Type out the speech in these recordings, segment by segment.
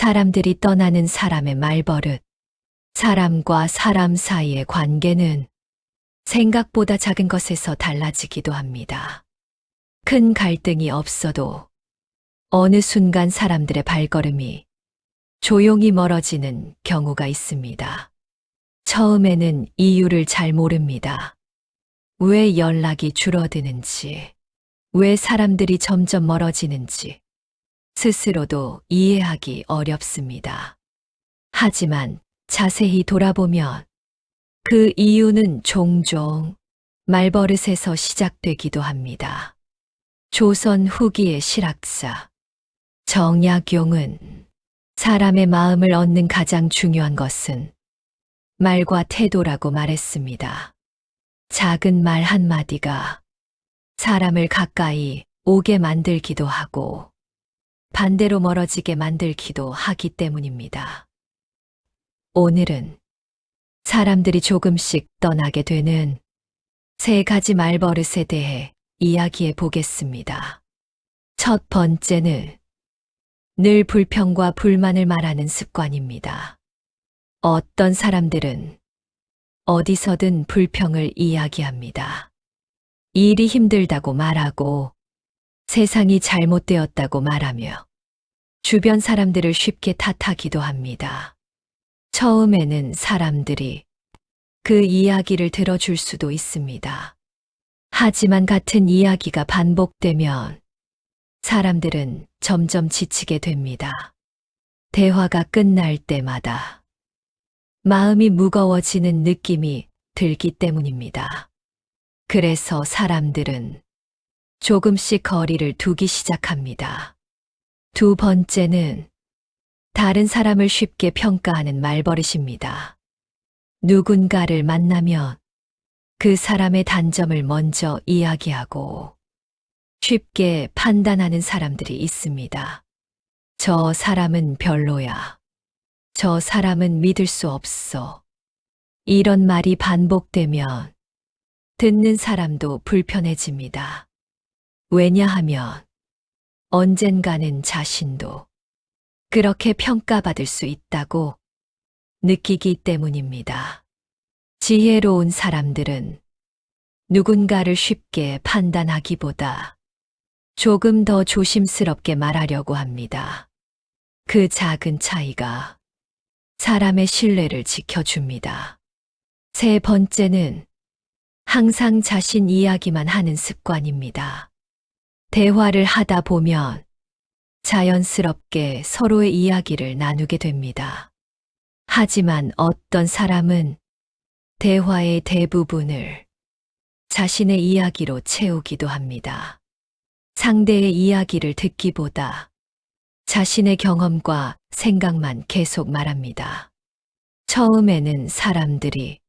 사람들이 떠나는 사람의 말버릇, 사람과 사람 사이의 관계는 생각보다 작은 것에서 달라지기도 합니다. 큰 갈등이 없어도 어느 순간 사람들의 발걸음이 조용히 멀어지는 경우가 있습니다. 처음에는 이유를 잘 모릅니다. 왜 연락이 줄어드는지, 왜 사람들이 점점 멀어지는지 스스로도 이해하기 어렵습니다. 하지만 자세히 돌아보면 그 이유는 종종 말버릇에서 시작되기도 합니다. 조선 후기의 실학자 정약용은 사람의 마음을 얻는 가장 중요한 것은 말과 태도라고 말했습니다. 작은 말 한마디가 사람을 가까이 오게 만들기도 하고 반대로 멀어지게 만들기도 하기 때문입니다. 오늘은 사람들이 조금씩 떠나게 되는 3가지 말버릇에 대해 이야기해 보겠습니다. 첫 번째는 늘 불평과 불만을 말하는 습관입니다. 어떤 사람들은 어디서든 불평을 이야기합니다. 일이 힘들다고 말하고 세상이 잘못되었다고 말하며 주변 사람들을 쉽게 탓하기도 합니다. 처음에는 사람들이 그 이야기를 들어줄 수도 있습니다. 하지만 같은 이야기가 반복되면 사람들은 점점 지치게 됩니다. 대화가 끝날 때마다 마음이 무거워지는 느낌이 들기 때문입니다. 그래서 사람들은 조금씩 거리를 두기 시작합니다. 두 번째는 다른 사람을 쉽게 평가하는 말버릇입니다. 누군가를 만나면 그 사람의 단점을 먼저 이야기하고 쉽게 판단하는 사람들이 있습니다. 저 사람은 별로야. 저 사람은 믿을 수 없어. 이런 말이 반복되면 듣는 사람도 불편해집니다. 왜냐하면 언젠가는 자신도 그렇게 평가받을 수 있다고 느끼기 때문입니다. 지혜로운 사람들은 누군가를 쉽게 판단하기보다 조금 더 조심스럽게 말하려고 합니다. 그 작은 차이가 사람의 신뢰를 지켜줍니다. 세 번째는 항상 자신 이야기만 하는 습관입니다. 대화를 하다 보면 자연스럽게 서로의 이야기를 나누게 됩니다. 하지만 어떤 사람은 대화의 대부분을 자신의 이야기로 채우기도 합니다. 상대의 이야기를 듣기보다 자신의 경험과 생각만 계속 말합니다. 처음에는 사람들이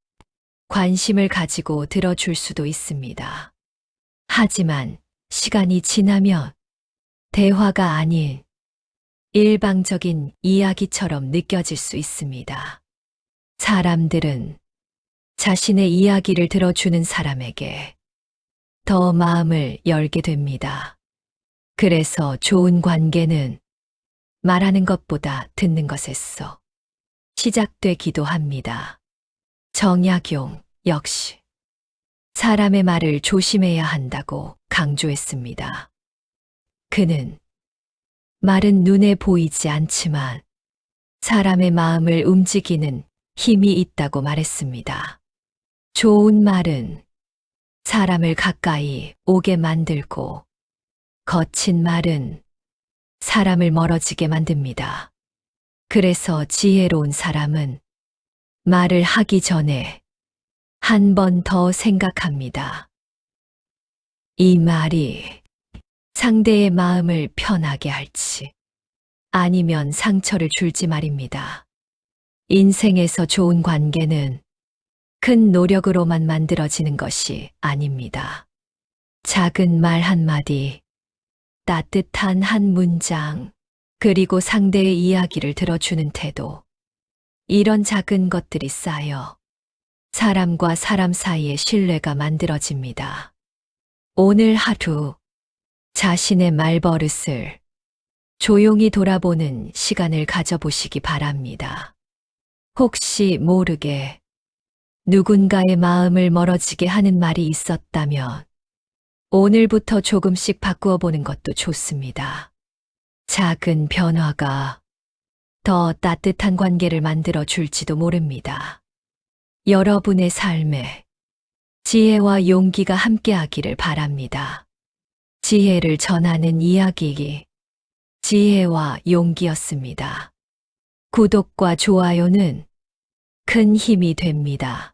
관심을 가지고 들어줄 수도 있습니다. 하지만 시간이 지나면 대화가 아닌 일방적인 이야기처럼 느껴질 수 있습니다. 사람들은 자신의 이야기를 들어주는 사람에게 더 마음을 열게 됩니다. 그래서 좋은 관계는 말하는 것보다 듣는 것에서 시작되기도 합니다. 정약용 역시 사람의 말을 조심해야 한다고 강조했습니다. 그는 말은 눈에 보이지 않지만 사람의 마음을 움직이는 힘이 있다고 말했습니다. 좋은 말은 사람을 가까이 오게 만들고 거친 말은 사람을 멀어지게 만듭니다. 그래서 지혜로운 사람은 말을 하기 전에 한 번 더 생각합니다. 이 말이 상대의 마음을 편하게 할지 아니면 상처를 줄지 말입니다. 인생에서 좋은 관계는 큰 노력으로만 만들어지는 것이 아닙니다. 작은 말 한마디, 따뜻한 한 문장, 그리고 상대의 이야기를 들어주는 태도, 이런 작은 것들이 쌓여 사람과 사람 사이의 신뢰가 만들어집니다. 오늘 하루 자신의 말버릇을 조용히 돌아보는 시간을 가져보시기 바랍니다. 혹시 모르게 누군가의 마음을 멀어지게 하는 말이 있었다면 오늘부터 조금씩 바꾸어 보는 것도 좋습니다. 작은 변화가 더 따뜻한 관계를 만들어 줄지도 모릅니다. 여러분의 삶에 지혜와 용기가 함께하기를 바랍니다. 지혜를 전하는 이야기, 지혜와 용기였습니다. 구독과 좋아요는 큰 힘이 됩니다.